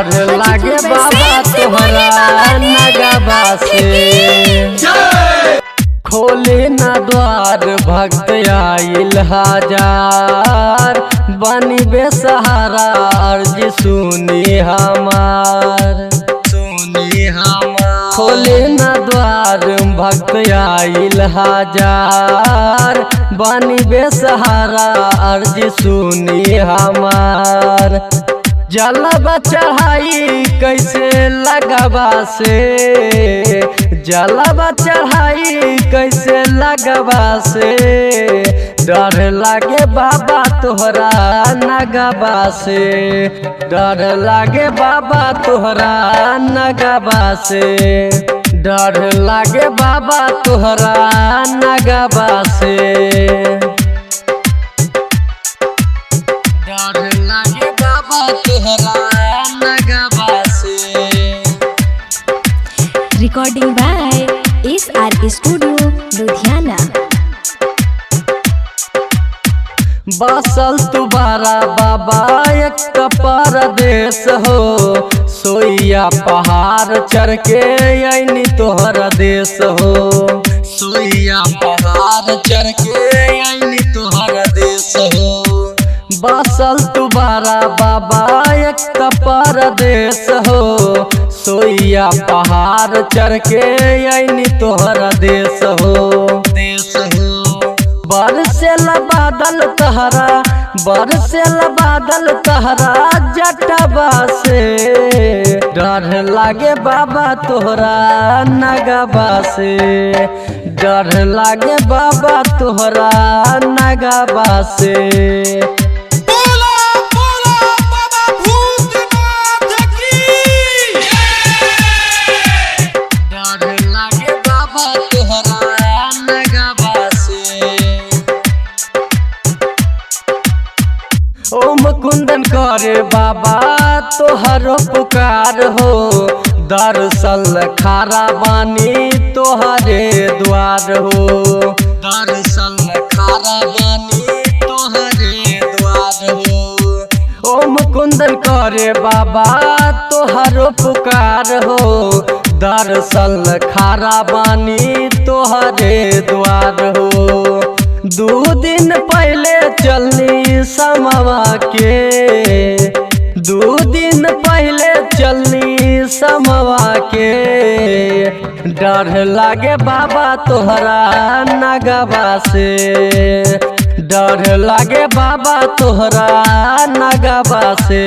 डर लागे बाबा तोहरा नगबा से। खोले ना द्वार भक्त आइल हजार, बनी बेसहारा अर्जी सुनी हमार। खोले ना द्वार भक्त आइल हजार, बनी बेसहारा अर्जी सुनी हमार। जलवा चढ़ाई कैसे लगबा से, जलवा चढ़ाई कैसे लगबा से। डर लागे बाबा तोहरा नगबा से, डर लागे बाबा तोहरा नगबा से। डर लागे बाबा तोहरा नगबा से। डर लागे बाबा तोहरा नगबा से। Recording by SR studio Ludhiana. बसल तुम्हारा बाबा एक परदेश हो, सोइया पहाड़ चढ़ के आईनी तोहरा देश हो। सोइया पहाड़ चढ़ के आईनी तोहरा देश हो। बसल तुम्हारा बाबा एक परदेश हो, सोइया पहाड़ चढ़ के आईनी तोहरा देश हो। बरसेल बादल तहरा, बरसेल बादल तहरा जटबा से। डर लागे बाबा तोहरा नगबा से, डर लागे बाबा तोहरा नगबा से। ओम कुंदन करे बाबा तोहरो पुकार हो, दरअसल खारा बानी तोहरे द्वार हो। दरअसल खारा बानी तोहरे द्वार हो। ओम कुंदन करे बाबा तोहरो पुकार हो, दरअसल खारा बानी तोहरे द्वार हो। 2 दिन पहले चलनी समवा के, 2 दिन पहले चलनी समवा के। डर लागे बाबा तोहरा नगबा से, डर लागे बाबा तोहरा नगबा से।